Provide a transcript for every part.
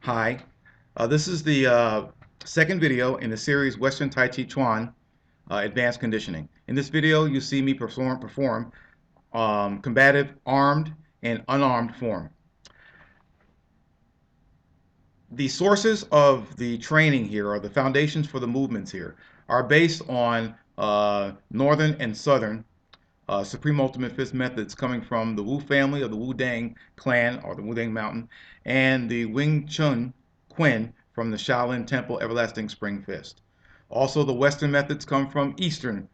Hi, this is the second video in the series Western Tai Chi Chuan Advanced Conditioning. In this video, you see me perform combative, armed, and unarmed form. The sources of the training here, or the foundations for the movements here, are based on Northern and Southern Supreme Ultimate Fist methods coming from the Wu family of the Wu Dang clan or the Wu Dang Mountain, and the Wing Chun Quinn from the Shaolin Temple Everlasting Spring Fist. Also, the Western methods come from Eastern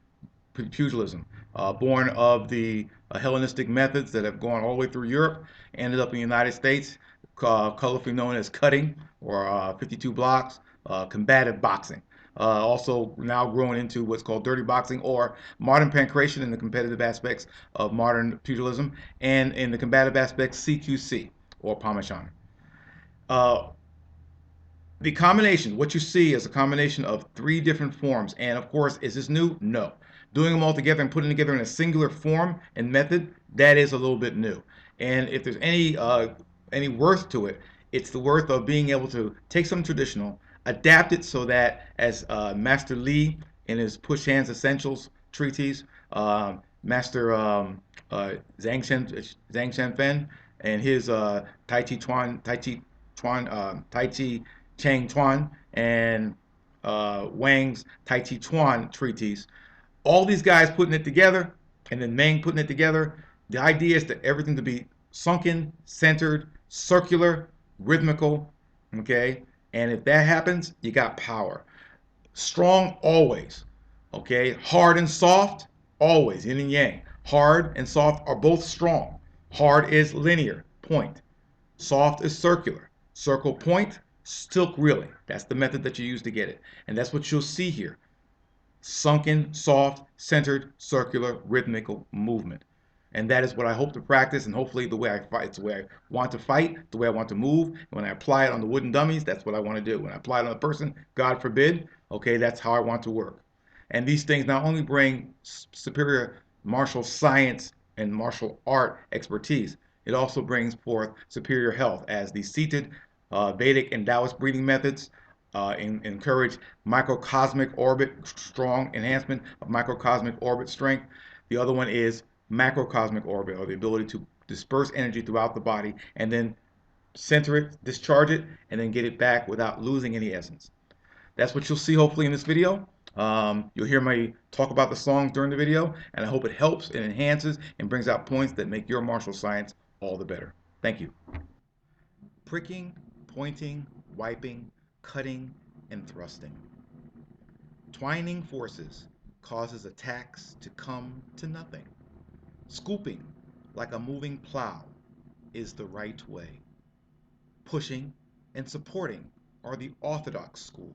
pugilism, born of the Hellenistic methods that have gone all the way through Europe, ended up in the United States, colorfully known as cutting or 52 blocks, combative boxing. Also now growing into what's called dirty boxing or modern pancration in the competitive aspects of modern pugilism, and in the combative aspects CQC or Parmesan. Uh, the combination, what you see is a combination of three different forms. And of course, is this new? No. Doing them all together and putting them together in a singular form and method, that is a little bit new. And if there's any worth to it, it's the worth of being able to take something traditional, adapt it so that, as Master Lee in his Push Hands Essentials treatise, Master Zhang Shenfen and his Tai Chi Chang Chuan and Wang's Tai Chi Chuan treatise. All these guys putting it together, and then Meng putting it together. The idea is that everything to be sunken, centered, circular, rhythmical. Okay, and if that happens, you got power. Strong always. Okay, hard and soft always. Yin and yang. Hard and soft are both strong. Hard is linear, point. Soft is circular. Circle point, Silkreeling. That's the method that you use to get it. And that's what you'll see here. Sunken, soft, centered, circular, rhythmical movement. And that is what I hope to practice, and hopefully the way I fight, it's the way I want to fight, the way I want to move. And when I apply it on the wooden dummies, that's what I want to do. When I apply it on a person, God forbid, okay, that's how I want to work. And these things not only bring superior martial science and martial art expertise, it also brings forth superior health, as the seated Vedic and Taoist breathing methods encourage microcosmic orbit, strong enhancement of microcosmic orbit strength. The other one is macrocosmic orbit, or the ability to disperse energy throughout the body and then center it, discharge it, and then get it back without losing any essence. That's what you'll see hopefully in this video. You'll hear me talk about the songs during the video, and I hope it helps and enhances and brings out points that make your martial science all the better. Thank you. Pricking, pointing, wiping, cutting, and thrusting. Twining forces causes attacks to come to nothing. Scooping, like a moving plow, is the right way. Pushing and supporting are the orthodox school.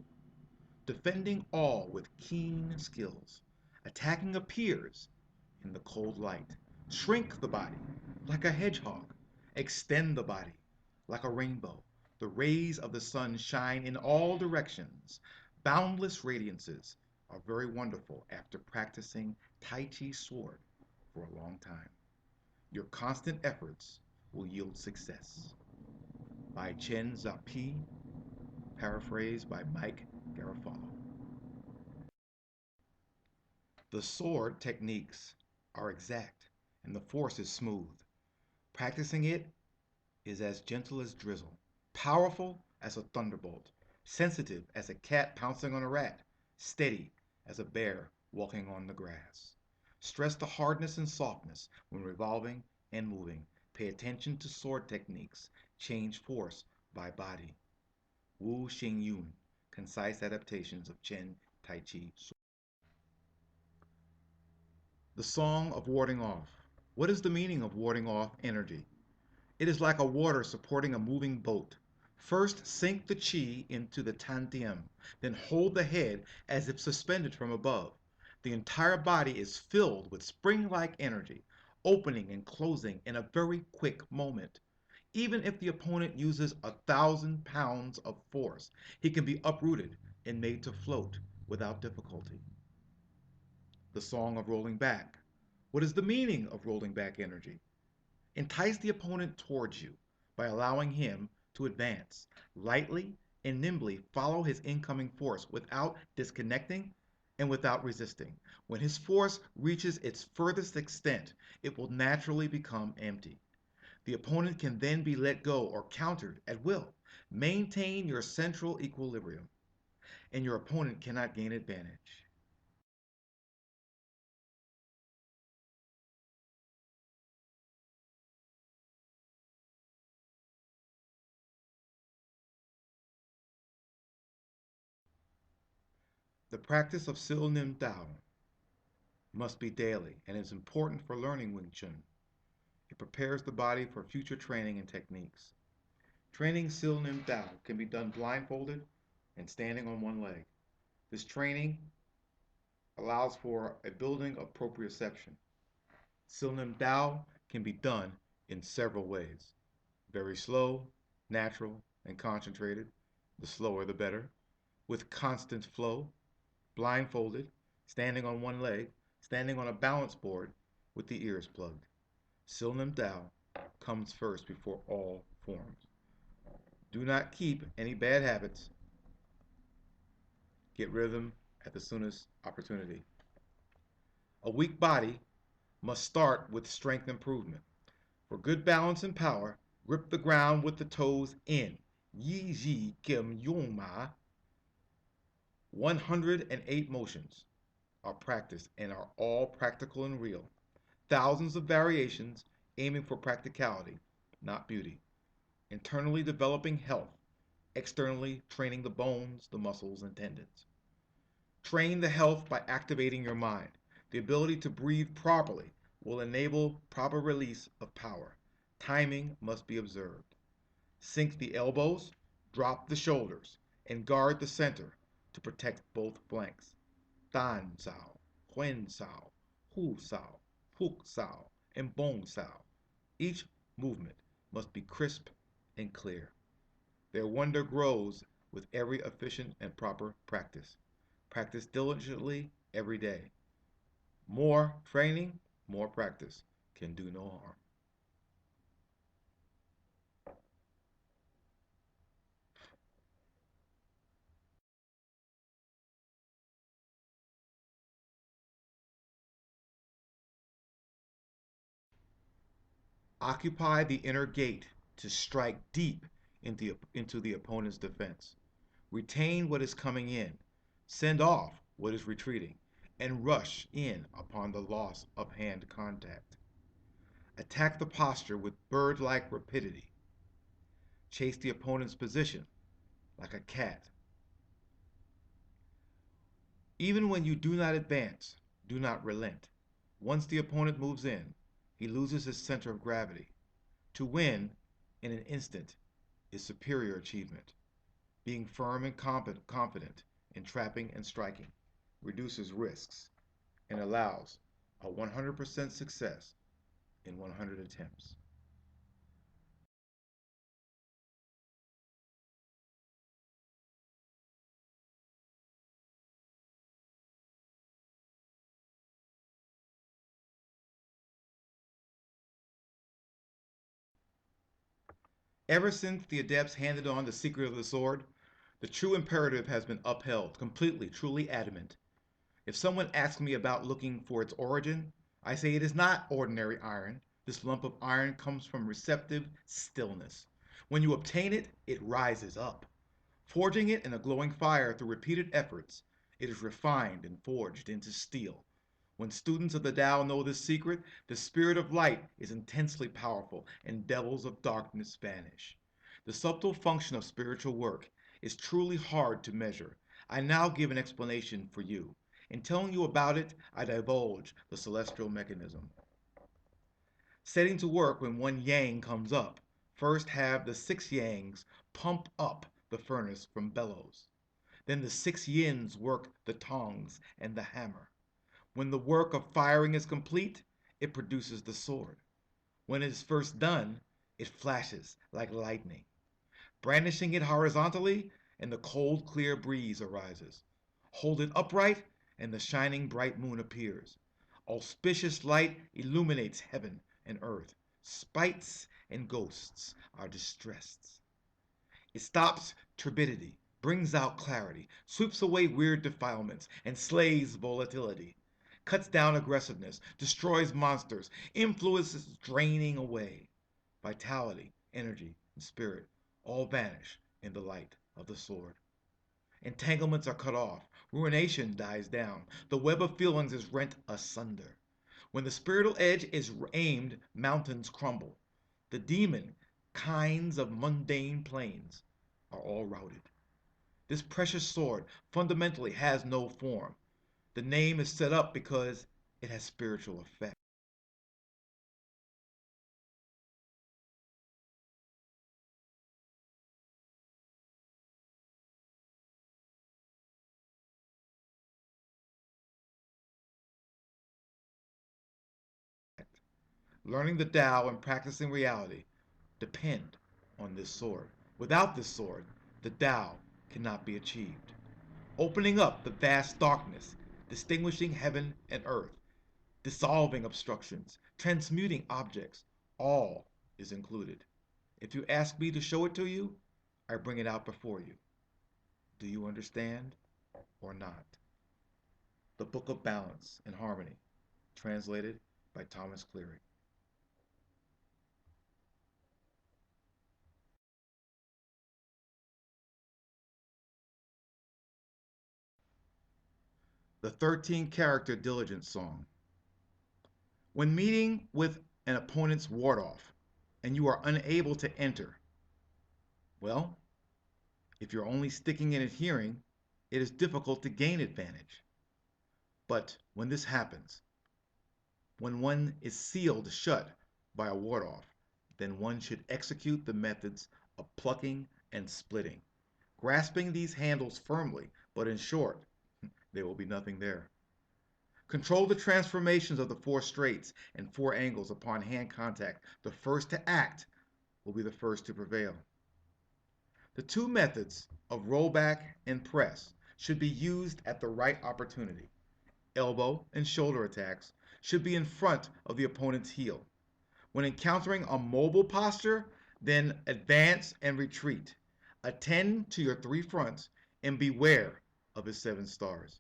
Defending all with keen skills. Attacking appears in the cold light. Shrink the body like a hedgehog. Extend the body like a rainbow. The rays of the sun shine in all directions. Boundless radiances are very wonderful after practicing Tai Chi sword for a long time. Your constant efforts will yield success. By Chen Zapi, paraphrased by Mike Garofalo. The sword techniques are exact and the force is smooth. Practicing it is as gentle as drizzle, powerful as a thunderbolt, sensitive as a cat pouncing on a rat, steady as a bear walking on the grass. Stress the hardness and softness when revolving and moving. Pay attention to sword techniques. Change force by body. Wu Xing Yun, concise adaptations of Chen Tai Chi. The song of warding off. What is the meaning of warding off energy? It is like a water supporting a moving boat. First, sink the chi into the tandem, then hold the head as if suspended from above. The entire body is filled with spring-like energy, opening and closing in a very quick moment. Even if the opponent uses 1,000 pounds of force, he can be uprooted and made to float without difficulty. The song of rolling back. What is the meaning of rolling back energy? Entice the opponent towards you by allowing him to advance. Lightly and nimbly follow his incoming force without disconnecting and without resisting. When his force reaches its furthest extent, it will naturally become empty. The opponent can then be let go or countered at will. Maintain your central equilibrium, and your opponent cannot gain advantage. The practice of Sil Nim Dao must be daily and is important for learning Wing Chun. It prepares the body for future training and techniques. Training Sil Nim Dao can be done blindfolded and standing on one leg. This training allows for a building of proprioception. Sil Nim Dao can be done in several ways. Very slow, natural, and concentrated. The slower the better. With constant flow, blindfolded, standing on one leg, standing on a balance board with the ears plugged. Sil Nim Dao comes first before all forms. Do not keep any bad habits. Get rid of them at the soonest opportunity. A weak body must start with strength improvement. For good balance and power, grip the ground with the toes in. Yi Ji Kim Yung Ma. 108 motions are practiced and are all practical and real. Thousands of variations aiming for practicality, not beauty. Internally developing health, externally training the bones, the muscles, and tendons. Train the health by activating your mind. The ability to breathe properly will enable proper release of power. Timing must be observed. Sink the elbows, drop the shoulders, and guard the center to protect both flanks. Dan Sao, Huen Sao, Hu Sao, Puk Sao, and Bong Sao. Each movement must be crisp and clear. Their wonder grows with every efficient and proper practice. Practice diligently every day. More training, more practice can do no harm. Occupy the inner gate to strike deep into the opponent's defense. Retain what is coming in, send off what is retreating, and rush in upon the loss of hand contact. Attack the posture with bird-like rapidity. Chase the opponent's position like a cat. Even when you do not advance, do not relent. Once the opponent moves in, he loses his center of gravity. To win in an instant is superior achievement. Being firm and confident in trapping and striking reduces risks and allows a 100% success in 100 attempts. Ever since the adepts handed on the secret of the sword, the true imperative has been upheld, completely, truly adamant. If someone asks me about looking for its origin, I say it is not ordinary iron. This lump of iron comes from receptive stillness. When you obtain it, it rises up. Forging it in a glowing fire through repeated efforts, it is refined and forged into steel. When students of the Tao know this secret, the spirit of light is intensely powerful and devils of darkness vanish. The subtle function of spiritual work is truly hard to measure. I now give an explanation for you. In telling you about it, I divulge the celestial mechanism. Setting to work when one yang comes up, first have the 6 yangs pump up the furnace from bellows. Then the 6 yins work the tongs and the hammer. When the work of firing is complete, it produces the sword. When it is first done, it flashes like lightning. Brandishing it horizontally, and the cold, clear breeze arises. Hold it upright, and the shining bright moon appears. Auspicious light illuminates heaven and earth. Spites and ghosts are distressed. It stops turbidity, brings out clarity, sweeps away weird defilements, and slays volatility. Cuts down aggressiveness, destroys monsters, influences draining away. Vitality, energy, and spirit all vanish in the light of the sword. Entanglements are cut off, ruination dies down, the web of feelings is rent asunder. When the spiritual edge is aimed, mountains crumble. The demon kinds of mundane planes are all routed. This precious sword fundamentally has no form. The name is set up because it has spiritual effect. Learning the Tao and practicing reality depend on this sword. Without this sword, the Tao cannot be achieved. Opening up the vast darkness, distinguishing heaven and earth, dissolving obstructions, transmuting objects, all is included. If you ask me to show it to you, I bring it out before you. Do you understand or not? The Book of Balance and Harmony, translated by Thomas Cleary. The 13 character diligence song. When meeting with an opponent's ward off and you are unable to enter, well, if you're only sticking and adhering, it is difficult to gain advantage. But when this happens, when one is sealed shut by a ward off, then one should execute the methods of plucking and splitting, grasping these handles firmly, but in short, there will be nothing there. Control the transformations of the four straights and four angles upon hand contact. The first to act will be the first to prevail. The two methods of rollback and press should be used at the right opportunity. Elbow and shoulder attacks should be in front of the opponent's heel. When encountering a mobile posture, then advance and retreat. Attend to your three fronts and beware of his seven stars.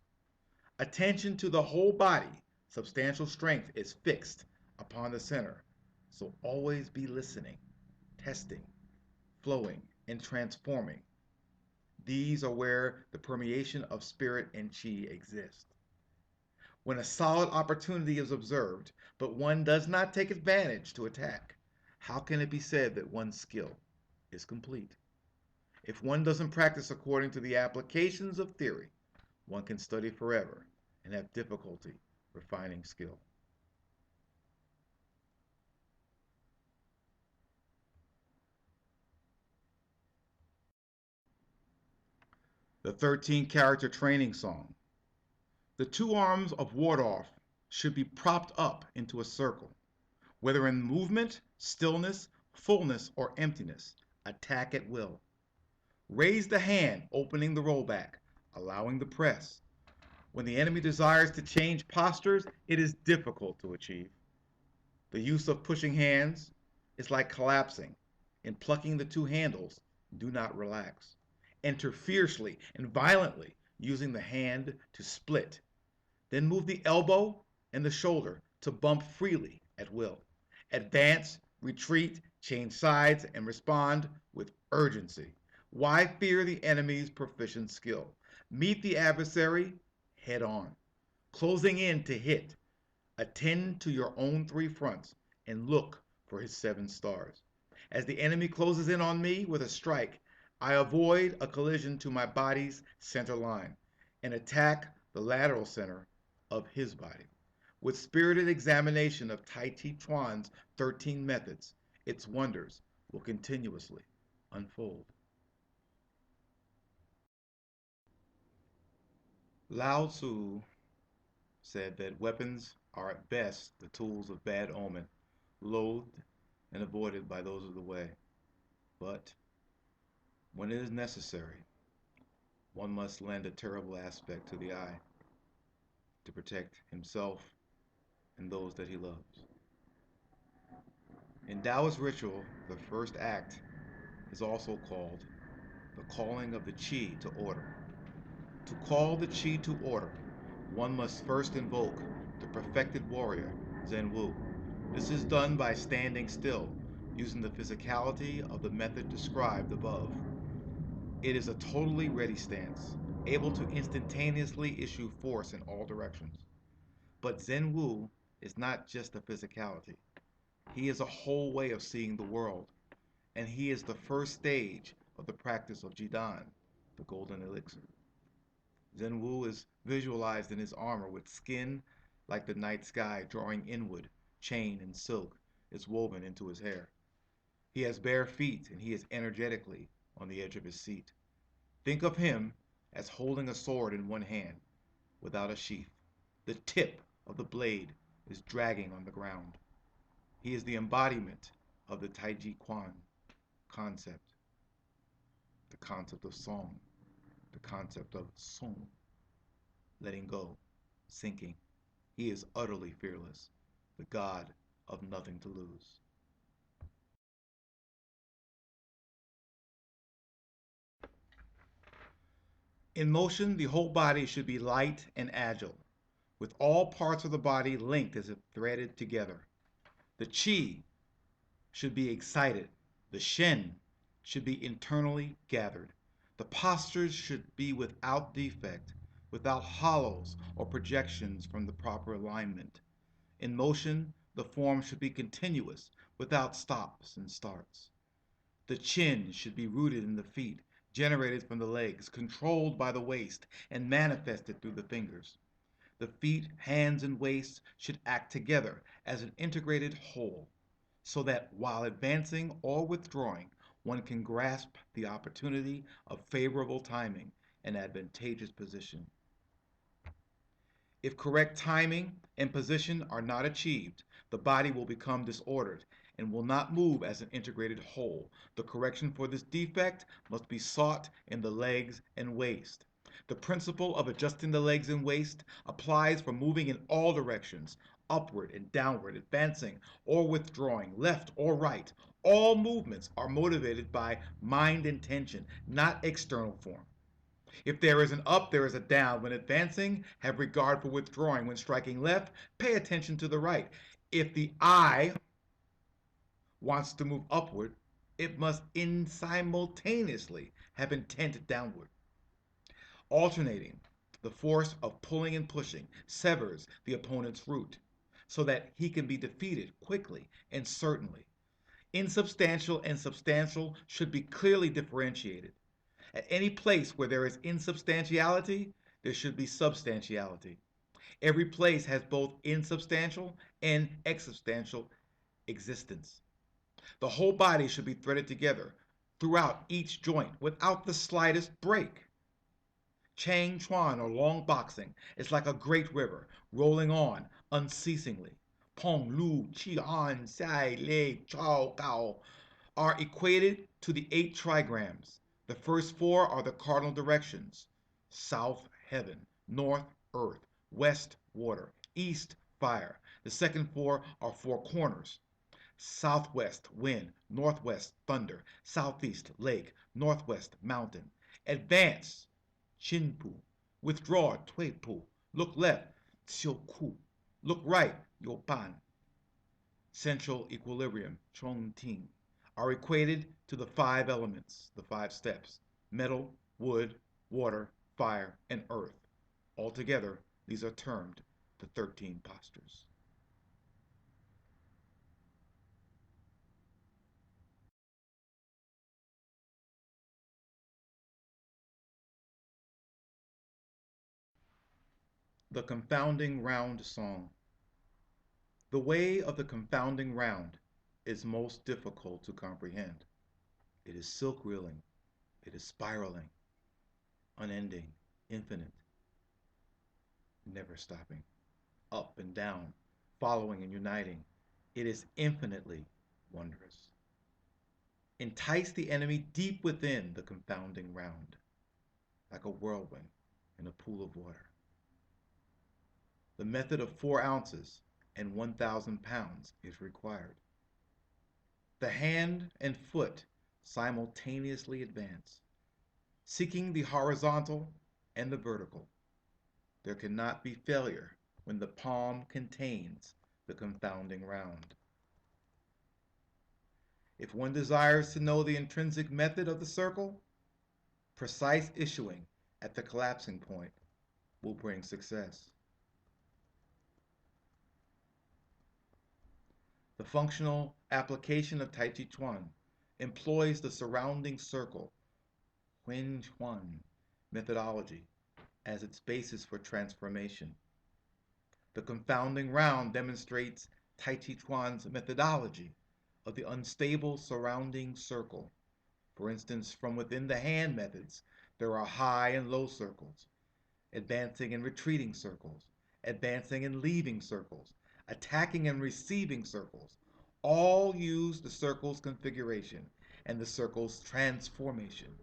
Attention to the whole body. Substantial strength is fixed upon the center. So always be listening, testing, flowing, and transforming. These are where the permeation of spirit and chi exist. When a solid opportunity is observed, but one does not take advantage to attack, how can it be said that one's skill is complete? If one doesn't practice according to the applications of theory, one can study forever and have difficulty refining skill. The 13 character training song. The two arms of ward off should be propped up into a circle. Whether in movement, stillness, fullness, or emptiness, attack at will. Raise the hand, opening the rollback, allowing the press. When the enemy desires to change postures, it is difficult to achieve. The use of pushing hands is like collapsing. In plucking the two handles, do not relax. Enter fiercely and violently, using the hand to split. Then move the elbow and the shoulder to bump freely at will. Advance, retreat, change sides, and respond with urgency. Why fear the enemy's proficient skill? Meet the adversary head on, closing in to hit. Attend to your own three fronts and look for his seven stars. As the enemy closes in on me with a strike, I avoid a collision to my body's center line and attack the lateral center of his body. With spirited examination of Tai Chi Chuan's 13 methods, its wonders will continuously unfold. Lao Tzu said that weapons are at best the tools of bad omen, loathed and avoided by those of the way. But when it is necessary, one must lend a terrible aspect to the eye to protect himself and those that he loves. In Taoist ritual, the first act is also called the calling of the Chi to order. To call the Chi to order, one must first invoke the perfected warrior, Zen Wu. This is done by standing still, using the physicality of the method described above. It is a totally ready stance, able to instantaneously issue force in all directions. But Zen Wu is not just a physicality. He is a whole way of seeing the world, and he is the first stage of the practice of Jidan, the golden elixir. Zen Wu is visualized in his armor with skin like the night sky drawing inward, chain and silk is woven into his hair. He has bare feet and he is energetically on the edge of his seat. Think of him as holding a sword in one hand without a sheath. The tip of the blade is dragging on the ground. He is the embodiment of the Taiji Quan concept, the concept of song, the concept of song, letting go, sinking. He is utterly fearless, the god of nothing to lose. In motion, the whole body should be light and agile, with all parts of the body linked as if threaded together. The Qi should be excited. The Shen should be internally gathered. The postures should be without defect, without hollows or projections from the proper alignment. In motion, the form should be continuous, without stops and starts. The chin should be rooted in the feet, generated from the legs, controlled by the waist, and manifested through the fingers. The feet, hands, and waist should act together as an integrated whole, so that while advancing or withdrawing, one can grasp the opportunity of favorable timing and advantageous position. If correct timing and position are not achieved, the body will become disordered and will not move as an integrated whole. The correction for this defect must be sought in the legs and waist. The principle of adjusting the legs and waist applies for moving in all directions, upward and downward, advancing or withdrawing, left or right. All movements are motivated by mind intention, not external form. If there is an up, there is a down. When advancing, have regard for withdrawing. When striking left, pay attention to the right. If the eye wants to move upward, it must simultaneously have intent downward. Alternating the force of pulling and pushing severs the opponent's root so that he can be defeated quickly and certainly. Insubstantial and substantial should be clearly differentiated. At any place where there is insubstantiality, there should be substantiality. Every place has both insubstantial and existential existence. The whole body should be threaded together throughout each joint without the slightest break. Chang Chuan or long boxing is like a great river rolling on unceasingly. Pong, Lu, Qi, An, Sai, Lei, Chao, Gao are equated to the 8 trigrams. The first 4 are the cardinal directions: south, heaven; north, earth; west, water; east, fire. The second 4 are 4 corners: southwest, wind; northwest, thunder; southeast, lake; northwest, mountain. Advance, Chinpu; withdraw, Tuipu; look left, Xiuku; look right, Yopan. Central equilibrium, Chongting, are equated to the 5 elements, the 5 steps: metal, wood, water, fire, and earth. Altogether, these are termed the 13 postures. The confounding round song. The way of the confounding round is most difficult to comprehend. It is silkreeling, it is spiraling, unending, infinite, never stopping, up and down, following and uniting. It is infinitely wondrous. Entice the enemy deep within the confounding round, like a whirlwind in a pool of water. The method of 4 ounces and 1,000 pounds is required. The hand and foot simultaneously advance. seeking the horizontal and the vertical. There cannot be failure when the palm contains the confounding round. If one desires to know the intrinsic method of the circle, precise issuing at the collapsing point will bring success. The functional application of Tai Chi Chuan employs the surrounding circle, Huan Chuan methodology, as its basis for transformation. The confounding round demonstrates Tai Chi Chuan's methodology of the unstable surrounding circle. For instance, from within the hand methods, there are high and low circles, advancing and retreating circles, advancing and leaving circles, attacking and receiving circles. All use the circle's configuration and the circle's transformation.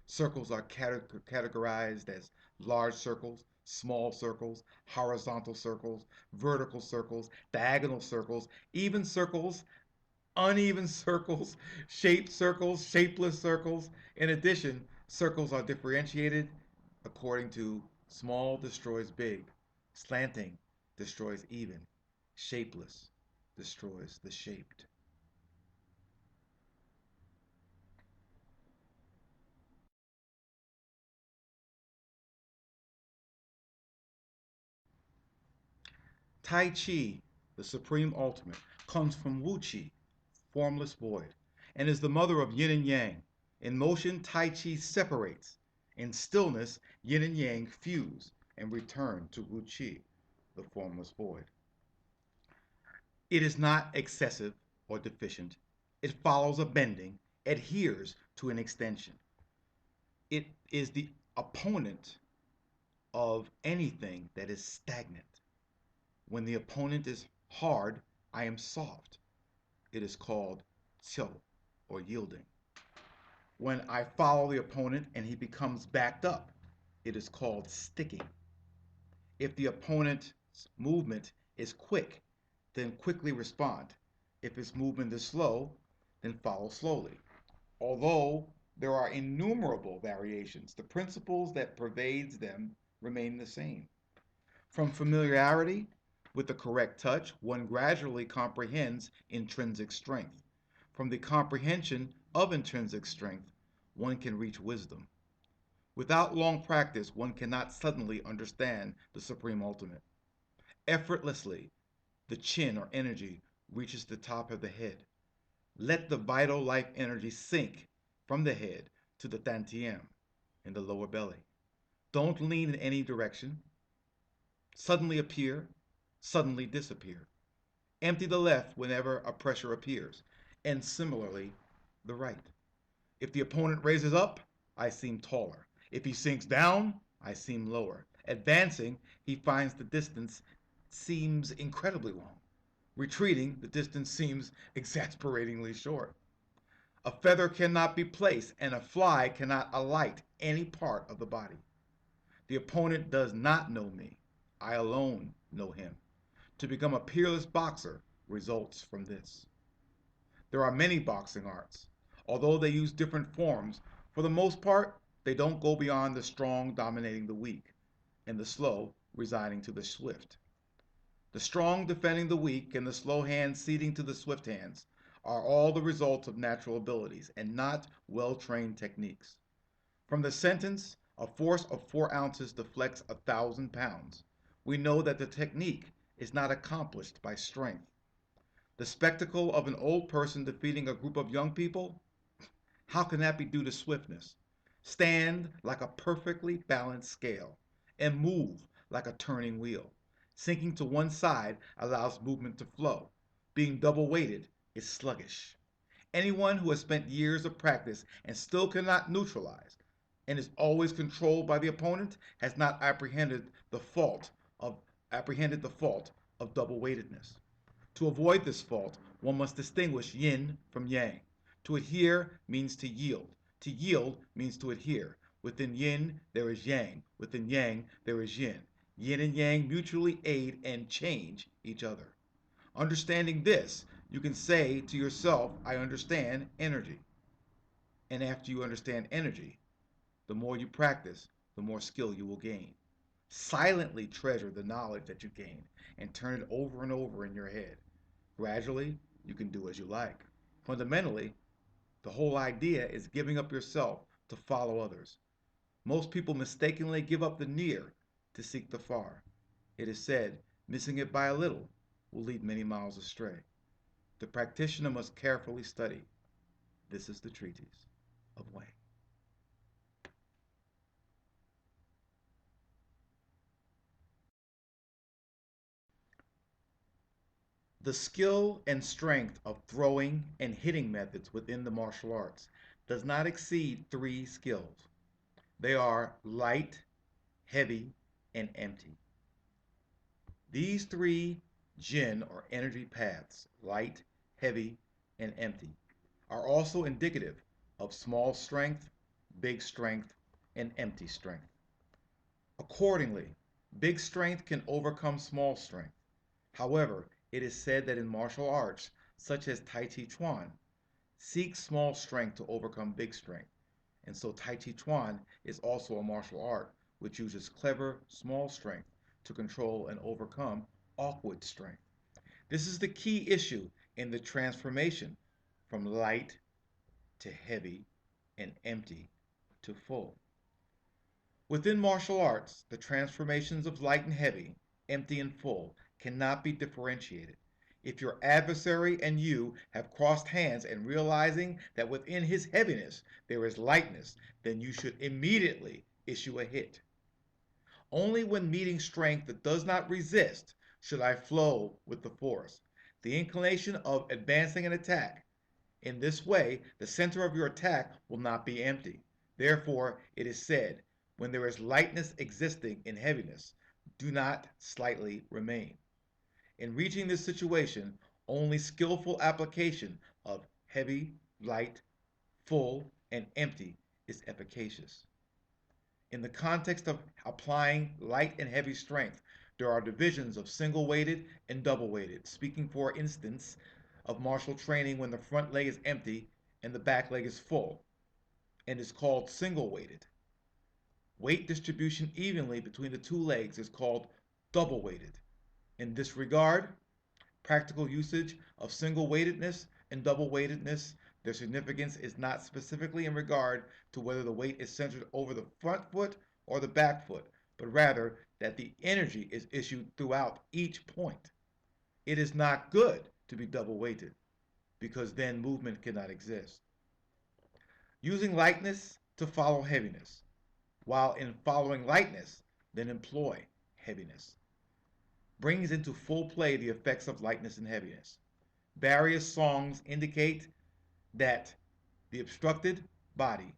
Circles are categorized as large circles, small circles, horizontal circles, vertical circles, diagonal circles, even circles, uneven circles, shaped circles, shapeless circles. In addition, circles are differentiated according to small destroys big, slanting destroys even, shapeless destroys the shaped. Tai Chi, the supreme ultimate, comes from Wu Chi, formless void, and is the mother of yin and yang. In motion, Tai Chi separates. In stillness, yin and yang fuse and return to Wu Chi, the formless void. It is not excessive or deficient. It follows a bending, adheres to an extension. It is the opponent of anything that is stagnant. When the opponent is hard, I am soft. It is called qiu, or yielding. When I follow the opponent and he becomes backed up, it is called sticking. If the opponent's movement is quick, then quickly respond. If his movement is slow, then follow slowly. Although there are innumerable variations, the principles that pervades them remain the same. From familiarity with the correct touch, one gradually comprehends intrinsic strength. From the comprehension of intrinsic strength, one can reach wisdom. Without long practice, one cannot suddenly understand the supreme ultimate. Effortlessly, the chin or energy reaches the top of the head. Let the vital life energy sink from the head to the tantiem in the lower belly. Don't lean in any direction. Suddenly appear, suddenly disappear. Empty the left whenever a pressure appears, and similarly the right. If the opponent raises up, I seem taller. If he sinks down, I seem lower. Advancing, he finds the distance seems incredibly long. Retreating, the distance seems exasperatingly short. A feather cannot be placed, and a fly cannot alight any part of the body. The opponent does not know me. I alone know him. To become a peerless boxer results from this. There are many boxing arts. Although they use different forms, for the most part, they don't go beyond the strong dominating the weak, and the slow resigning to the swift. The strong defending the weak and the slow hands ceding to the swift hands are all the results of natural abilities and not well-trained techniques. From the sentence, a force of 4 ounces deflects 1,000 pounds, we know that the technique is not accomplished by strength. The spectacle of an old person defeating a group of young people, how can that be due to swiftness? Stand like a perfectly balanced scale and move like a turning wheel. Sinking to one side allows movement to flow. Being double weighted is sluggish. Anyone who has spent years of practice and still cannot neutralize and is always controlled by the opponent has not apprehended the fault of double weightedness. To avoid this fault, one must distinguish yin from yang. To adhere means to yield. To yield means to adhere. Within yin, there is yang. Within yang, there is yin. Yin and yang mutually aid and change each other. Understanding this, you can say to yourself, I understand energy. And after you understand energy, The more you practice, the more skill you will gain. Silently treasure the knowledge that you gain and turn it over and over in your head. Gradually, you can do as you like. Fundamentally, the whole idea is giving up yourself to follow others. Most people mistakenly give up the near to seek the far. It is said, missing it by a little will lead many miles astray. The practitioner must carefully study. This is the treatise of Wang. The skill and strength of throwing and hitting methods within the martial arts does not exceed three skills. They are light, heavy, and empty. These three Jin or energy paths, light, heavy, and empty, are also indicative of small strength, big strength, and empty strength. Accordingly, big strength can overcome small strength. However, it is said that in martial arts, such as Tai Chi Chuan, seek small strength to overcome big strength. And so Tai Chi Chuan is also a martial art which uses clever small strength to control and overcome awkward strength. This is the key issue in the transformation from light to heavy and empty to full. Within martial arts, the transformations of light and heavy, empty and full, cannot be differentiated. If your adversary and you have crossed hands and realizing that within his heaviness there is lightness, then you should immediately issue a hit. Only when meeting strength that does not resist should I flow with the force. The inclination of advancing an attack. In this way, the center of your attack will not be empty. Therefore, it is said, when there is lightness existing in heaviness, do not slightly remain. In reaching this situation, only skillful application of heavy, light, full, and empty is efficacious. In the context of applying light and heavy strength, there are divisions of single-weighted and double-weighted, speaking for instance of martial training when the front leg is empty and the back leg is full, and is called single-weighted. Weight distribution evenly between the two legs is called double-weighted. In this regard, practical usage of single-weightedness and double-weightedness, their significance is not specifically in regard to whether the weight is centered over the front foot or the back foot, but rather that the energy is issued throughout each point. It is not good to be double-weighted, because then movement cannot exist. Using lightness to follow heaviness, while in following lightness, then employ heaviness, brings into full play the effects of lightness and heaviness. Various songs indicate that the obstructed body,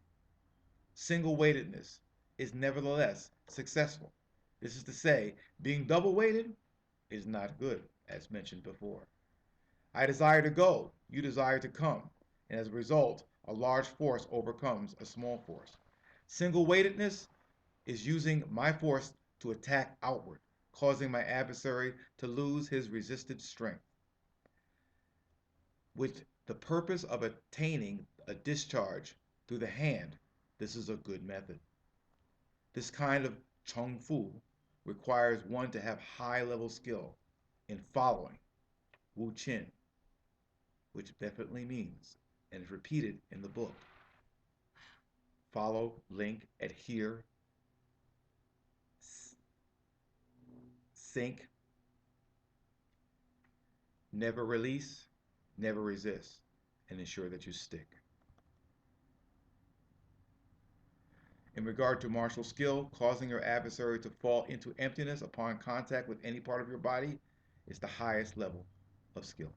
single-weightedness, is nevertheless successful. This is to say, being double-weighted is not good, as mentioned before. I desire to go, you desire to come, and as a result, a large force overcomes a small force. Single-weightedness is using my force to attack outward, causing my adversary to lose his resisted strength, with the purpose of attaining a discharge through the hand. This is a good method. This kind of Chung Fu requires one to have high-level skill in following Wu Qin, which definitely means, and is repeated in the book, follow, link, adhere, sync, never release, never resist, and ensure that you stick. In regard to martial skill, causing your adversary to fall into emptiness upon contact with any part of your body is the highest level of skill.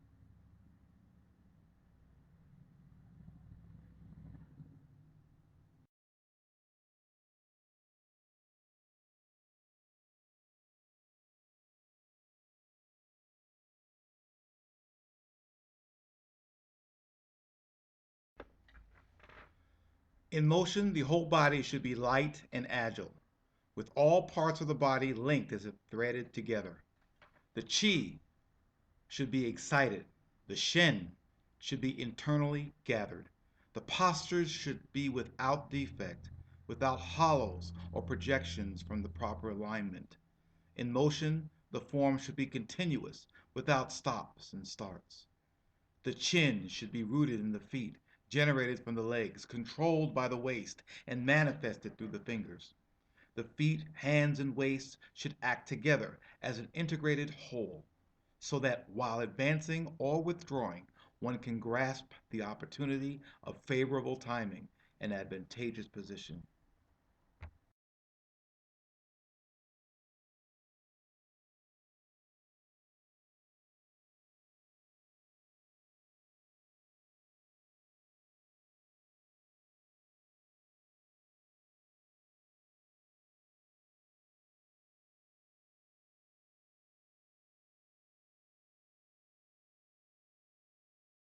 In motion, the whole body should be light and agile, with all parts of the body linked as if threaded together. The Chi should be excited. The Shen should be internally gathered. The postures should be without defect. without hollows or projections from the proper alignment. In motion, the form should be continuous, without stops and starts. The chin should be rooted in the feet, generated from the legs, controlled by the waist, and manifested through the fingers. The feet, hands, and waist should act together as an integrated whole, so that while advancing or withdrawing, one can grasp the opportunity of favorable timing and advantageous position.